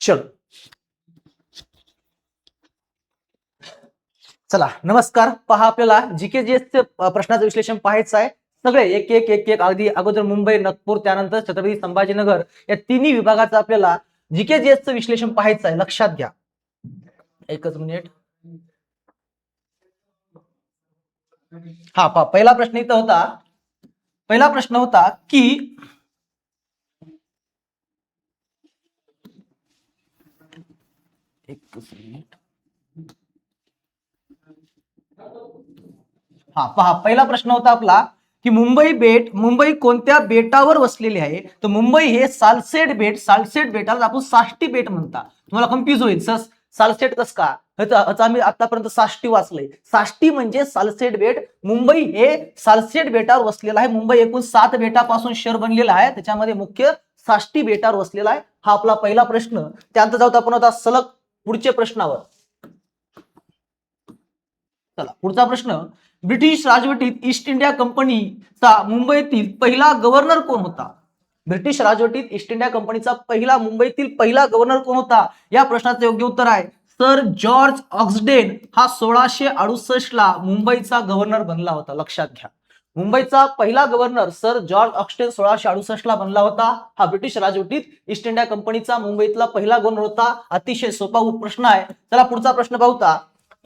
चलो चला नमस्कार. पहा आपल्याला जीके जीएसचे प्रश्नाचं विश्लेषण पाहायचं आहे. सगळे एक एक एक एक अगदी अगोदर मुंबई, नागपूर, त्यानंतर छत्रपती संभाजीनगर या तिन्ही विभागाचं आपल्याला जीके जीएसचं विश्लेषण पाहायचं आहे. लक्षात घ्या. एकच मिनिट. हा पहा पहिला प्रश्न इथं होता. पहिला प्रश्न होता की एकच मिनिट. हा पहा पहिला प्रश्न होता आपला की मुंबई कोणत्या बेटावर वसलेली आहे. तर मुंबई हे सालसेट बेटाला आपण साष्टी बेट म्हणता. तुम्हाला कन्फ्युज होईल सर सालसेट कस का. आम्ही आतापर्यंत साष्टी वाचलंय. साष्टी म्हणजे सालसेट बेट. मुंबई हे सालसेट बेटावर वसलेलं आहे. मुंबई एकूण 7 बेटापासून शहर बनलेलं आहे. त्याच्यामध्ये मुख्य साष्टी बेटावर वसलेला आहे. हा आपला पहिला प्रश्न. त्यानंतर जाऊ आपण आता सलग पुढच्या प्रश्नावर. चला पुढचा प्रश्न. ब्रिटिश राजवटीत ईस्ट इंडिया कंपनीचा मुंबईतील पहिला गव्हर्नर कोण होता. ब्रिटिश राजवटीत ईस्ट इंडिया कंपनीचा मुंबईतील पहिला गव्हर्नर कोण होता. या प्रश्नाचं योग्य उत्तर आहे सर जॉर्ज ऑक्सडेन. हा 1668 ला मुंबईचा गव्हर्नर बनला होता. लक्षात घ्या. मुंबईचा पहिला गव्हर्नर सर जॉर्ज ऑक्सडेन 1668 ला बनला होता. हा ब्रिटिश राजवटीत ईस्ट इंडिया कंपनीचा मुंबईतला पहिला गव्हर्नर होता. अतिशय सोपा प्रश्न आहे. चला पुढचा प्रश्न पाहूया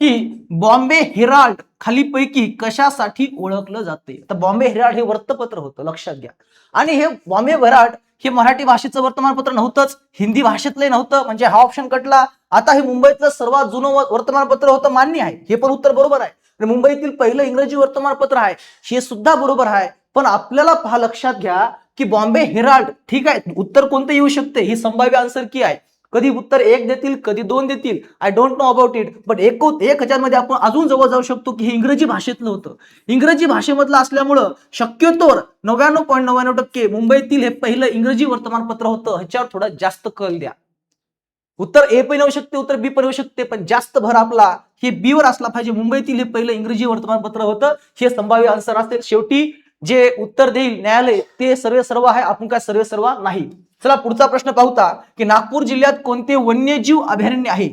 की बॉम्बे हेराल्ड खालीपैकी कशासाठी ओळखलं जाते. तर बॉम्बे हेराल्ड हे वर्तपत्र होतं. लक्षात घ्या. आणि हे बॉम्बे हेराल्ड हे मराठी भाषेचं वर्तमानपत्र नव्हतंच, हिंदी भाषेतलं नव्हतं. म्हणजे हा ऑप्शन कटला. आता हे मुंबईतलं सर्वात जुनं वर्तमानपत्र होतं. मान्य आहे, हे पण उत्तर बरोबर आहे. मुंबईतील पहिलं इंग्रजी वर्तमानपत्र आहे, हे सुद्धा बरोबर आहे. पण आपल्याला पहा लक्षात घ्या की बॉम्बे हेराल्ड ठीक आहे. उत्तर कोणतं येऊ शकते ही संभाव्य आन्सर की आहे. कधी उत्तर 1 देतील, कधी 2 देतील. I don't know about it. But 1000 मध्ये आपण अजून जवळ जाऊ शकतो की हे इंग्रजी भाषेतलं होतं. इंग्रजी भाषेमधलं असल्यामुळं शक्यतोवर 99.99% मुंबईतील हे पहिलं इंग्रजी वर्तमानपत्र होतं. ह्याच्यावर थोडा जास्त कल द्या. उत्तर ए पण येऊ शकते, उत्तर बी पण येऊ शकते, पण जास्त भर आपला हे बी वर असला पाहिजे. मुंबईतील हे पहिलं इंग्रजी वर्तमानपत्र होतं. हे संभाव्य आन्सर असेल. शेवटी जे उत्तर देईल न्यायालय ते सर्व आहे. आपण काय सर्व नाही. चला पुढचा प्रश्न पाहूया की नागपूर जिल्ह्यात कोणते वन्यजीव अभयारण्य आहे.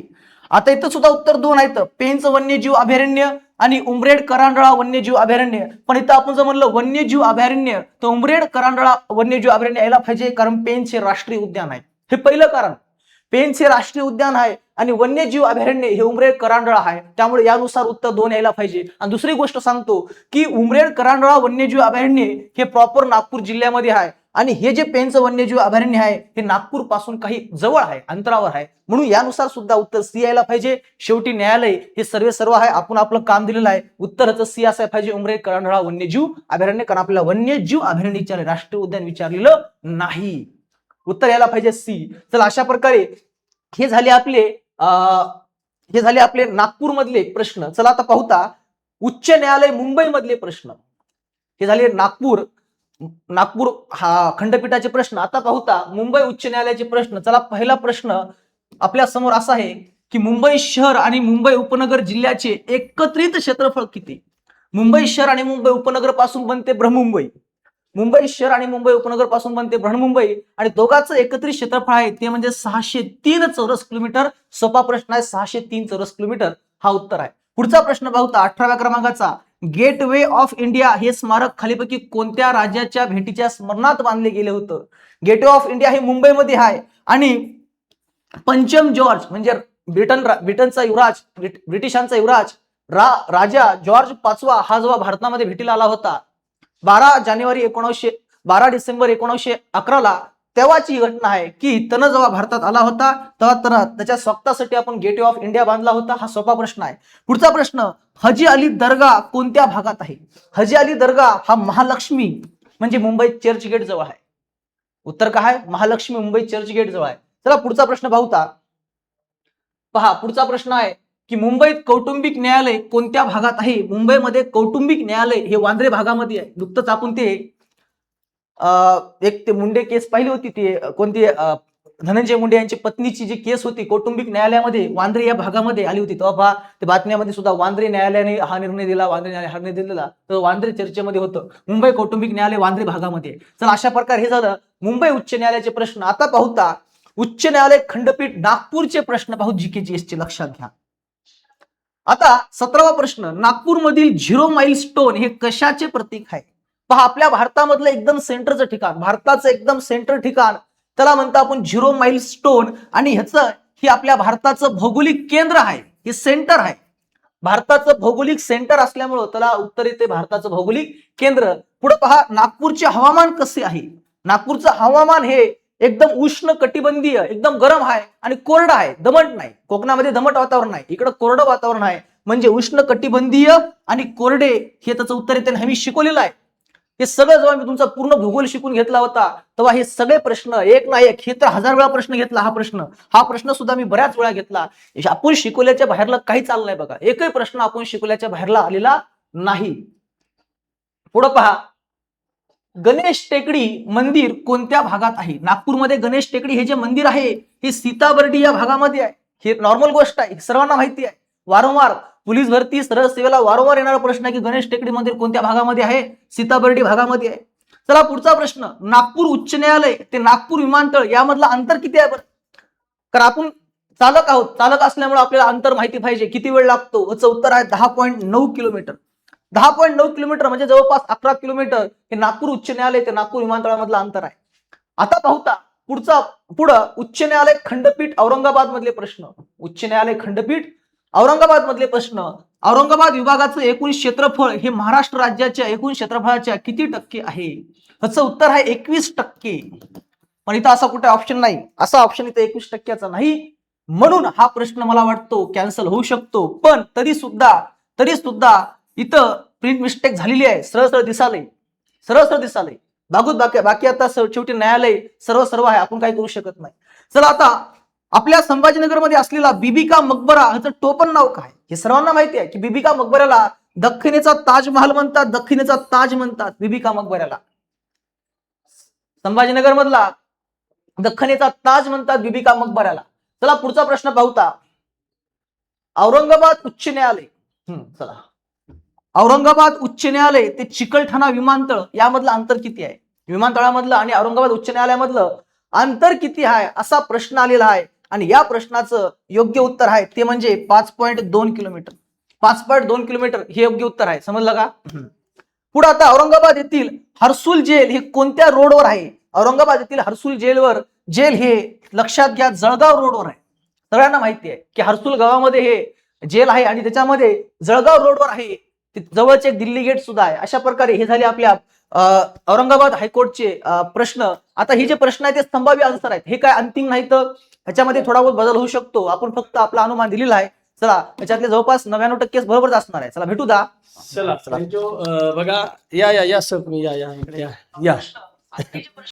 आता इथं सुद्धा उत्तर 2 आहेत. पेंच वन्यजीव अभयारण्य आणि उमरेड करांडळा वन्यजीव अभयारण्य. पण इथं आपण जर म्हणलं वन्यजीव अभयारण्य तर उमरेड करांडळा वन्यजीव अभयारण्य यायला पाहिजे, कारण पेंच हे राष्ट्रीय उद्यान आहे. हे पहिलं कारण. पेंच हे राष्ट्रीय उद्यान आहे आणि वन्यजीव अभयारण्य हे उमरेड करांडळा आहे. त्यामुळे यानुसार उत्तर 2 यायला पाहिजे. आणि दुसरी गोष्ट सांगतो की उमरेड करांडळा वन्यजीव अभयारण्य हे प्रॉपर नागपूर जिल्ह्यामध्ये आहे. आणि हे जे पेंच वन्यजीव अभयारण्य आहे हे नागपूर पासून काही जवळ आहे, अंतरावर आहे. म्हणून यानुसार सुद्धा उत्तर सी यायला पाहिजे. शेवटी न्यायालय हे सर्व आहे. आपण आपलं काम दिलेलं आहे. उत्तराचं सी असायला पाहिजे उमरेड करांडळा वन्यजीव अभयारण्य, कारण आपल्याला वन्यजीव अभयारण्य विचारले, राष्ट्रीय उद्यान विचारलेलं नाही. उत्तर यायला पाहिजे सी. चला अशा प्रकारे हे झाले आपले नागपूर मधले प्रश्न. चला आता पाहूया उच्च न्यायालय मुंबई मधले प्रश्न. हे झाले नागपूर हा खंडपीठाचे प्रश्न. आता पाहूया मुंबई उच्च न्यायालयाचे प्रश्न. चला पहिला प्रश्न आपल्या समोर असा आहे की मुंबई शहर आणि मुंबई उपनगर जिल्ह्याचे एकत्रित क्षेत्रफळ किती. मुंबई शहर आणि मुंबई उपनगर पासून बनते बृहन्मुंबई. मुंबई शहर आणि मुंबई उपनगर पासून बनते बृहन्मुंबई. आणि दोघांचं एकत्रित क्षेत्रफळ आहे ते म्हणजे 603 चौरस किलोमीटर. सोपा प्रश्न आहे. 603 चौरस किलोमीटर हा उत्तर आहे. पुढचा प्रश्न पाहूया 18व्या क्रमांकाचा. गेट वे ऑफ इंडिया हे स्मारक खालीपैकी कोणत्या राज्याच्या भेटीच्या स्मरणात बांधले गेले होतं. गेट वे ऑफ इंडिया हे मुंबईमध्ये आहे. आणि पंचम जॉर्ज म्हणजे ब्रिटनचा युवराज, ब्रिटिशांचा युवराज राजा जॉर्ज 5वा हा जेव्हा भारतामध्ये भेटीला आला होता 12 डिसेंबर 1911 तेव्हाची घटना आहे की त्यानं जेव्हा भारतात आला होता तेव्हा त्याच्या स्वागतासाठी आपण गेटवे ऑफ इंडिया बांधला होता. हा सोपा प्रश्न आहे. पुढचा प्रश्न. हजी अली दर्गा कोणत्या भागात आहे. हजी अली दर्गा हा महालक्ष्मी म्हणजे मुंबई चर्चगेट जवळ आहे. उत्तर काय आहे महालक्ष्मी मुंबई चर्चगेट जवळ आहे. चला पुढचा प्रश्न पाहूया. पहा पुढचा प्रश्न आहे की मुंबईत कौटुंबिक न्यायालय कोणत्या भागात आहे. मुंबईमध्ये कौटुंबिक न्यायालय हे वांद्रे भागामध्ये आहे. नुकतंच आपण ते एक ते मुंडे केस पाहिली होती. ते कोणती धनंजय मुंडे यांची पत्नीची जी केस होती कौटुंबिक न्यायालयामध्ये वांद्रे या भागामध्ये आली होती. तेव्हा ते बातम्यामध्ये सुद्धा वांद्रे न्यायालयाने हा निर्णय दिला, वांद्रे न्यायालय हा निर्णय दिला. तर वांद्रे चर्चेमध्ये होतं. मुंबई कौटुंबिक न्यायालय वांद्रे भागामध्ये. चला अशा प्रकारे हे झालं मुंबई उच्च न्यायालयाचे प्रश्न. आता पाहूया उच्च न्यायालय खंडपीठ नागपूरचे प्रश्न पाहू GK/GS चे, लक्षात घ्या. आता 17वा प्रश्न, नागपूरमधील 0 माईल स्टोन हे कशाचे प्रतीक आहे? पहा, आपल्या भारतामधलं एकदम सेंटरचं ठिकाण, भारताचं एकदम सेंटर ठिकाण, त्याला म्हणतो आपण 0 माईल स्टोन. आणि हे आपल्या भारताचं भौगोलिक केंद्र आहे, हे सेंटर आहे. भारताचं भौगोलिक सेंटर असल्यामुळं त्याला उत्तर येते भारताचं भौगोलिक केंद्र. पुढे पहा, नागपूरचे हवामान कसे आहे? नागपूरचं हवामान हे एकदम उष्ण कटिबंधीय, एकदम गरम आहे आणि कोरडं आहे, दमट नाही. कोकणामध्ये दमट वातावरण आहे, इकडे कोरडं वातावरण आहे, म्हणजे उष्ण कटिबंधीय आणि कोरडे, हे त्याचं उत्तर येते. हे मी शिकवलेलं आहे. हे सगळं जेव्हा मी तुमचा पूर्ण भूगोल शिकून घेतला होता तेव्हा हे सगळे प्रश्न एक ना एक, हे तर 1000 वेळा प्रश्न घेतला. हा प्रश्न सुद्धा मी बऱ्याच वेळा घेतला. आपण शिकवल्याच्या बाहेरला काही चाललं नाही बघा, एकही प्रश्न आपण शिकवल्याच्या बाहेरला आलेला नाही. पुढे पहा, गणेश टेकडी मंदिर कोणत्या भागात आहे? नागपूरमध्ये गणेश टेकडी हे जे मंदिर आहे हे सीताबर्डी या भागामध्ये आहे. हे नॉर्मल गोष्ट आहे, सर्वांना माहिती आहे. वारंवार पोलीस भरती, सरळ सेवेला वारंवार येणारा प्रश्न आहे की गणेश टेकडी मंदिर कोणत्या भागामध्ये आहे? सीताबर्डी भागामध्ये आहे. चला पुढचा प्रश्न, नागपूर उच्च न्यायालय ते नागपूर विमानतळ यामधलं अंतर किती आहे बरं? कारण आपण चालक आहोत, चालक असल्यामुळे आपल्याला अंतर माहिती पाहिजे, किती वेळ लागतो. याचं उत्तर आहे 10.9 किलोमीटर. 10.9 किलोमीटर म्हणजे जवळपास 11 किलोमीटर हे नागपूर उच्च न्यायालय ते नागपूर विमानतळामधलं अंतर आहे. आता पाहूता पुढं उच्च न्यायालय खंडपीठ औरंगाबाद मधले प्रश्न. उच्च न्यायालय खंडपीठ औरंगाबाद मधले प्रश्न. औरंगाबाद विभागाचं एकूण क्षेत्रफळ हे महाराष्ट्र राज्याच्या एकूण क्षेत्रफळाच्या किती टक्के आहे? याचं उत्तर आहे 21%. पण इथं असा कुठे ऑप्शन नाही, असा ऑप्शन इथं 21%चा नाही, म्हणून हा प्रश्न मला वाटतो कॅन्सल होऊ शकतो. पण तरी सुद्धा इथं प्रिंट मिस्टेक झालेली आहे. सरळ दिसालय बाकी आता शेवटी न्यायालय सर्व आहे, आपण काही करू शकत नाही. चला आता आपल्या संभाजीनगरमध्ये असलेला बीबी का मकबरा ह्याचं टोपण नाव काय? हे सर्वांना माहिती आहे की बीबी का मकबऱ्याला दख्खनीचा ताजमहाल म्हणतात. बीबी का मकबऱ्याला संभाजीनगर मधला दख्खनीचा ताज म्हणतात बीबी का मकबऱ्याला. चला पुढचा प्रश्न पाहूता, औरंगाबाद उच्च न्यायालय ते चिकलठाणा विमानतळ यामधलं अंतर किती आहे? विमानतळामधलं आणि औरंगाबाद उच्च न्यायालयामधलं अंतर किती आहे असा प्रश्न आलेला आहे. आणि या प्रश्नाचं योग्य उत्तर आहे ते म्हणजे 5.2 किलोमीटर. 5.2 किलोमीटर हे योग्य उत्तर आहे. समजलं का? पुढे आता औरंगाबाद येथील हर्सुल जेल हे कोणत्या रोडवर आहे? औरंगाबाद येथील हर्सुल जेल हे लक्षात घ्या जळगाव रोडवर आहे. सगळ्यांना माहिती आहे की हर्सुल गावामध्ये हे जेल आहे आणि त्याच्यामध्ये जळगाव रोडवर आहे. जवळच एक दिल्ली गेट सुद्धा आहे. अशा प्रकारे हे झाले आपल्या औरंगाबाद हायकोर्टचे प्रश्न. आता हे जे प्रश्न आहेत ते संभाव्य आन्सर आहेत, हे काय अंतिम नाही, तर ह्याच्यामध्ये थोडा बहुत बदल होऊ शकतो. आपण फक्त आपला अनुमान दिलेला आहे. चला त्याच्यातले जवळपास 99% बरोबरच असणार आहे. चला भेटू दा. चला बघा, या सर तुम्ही या.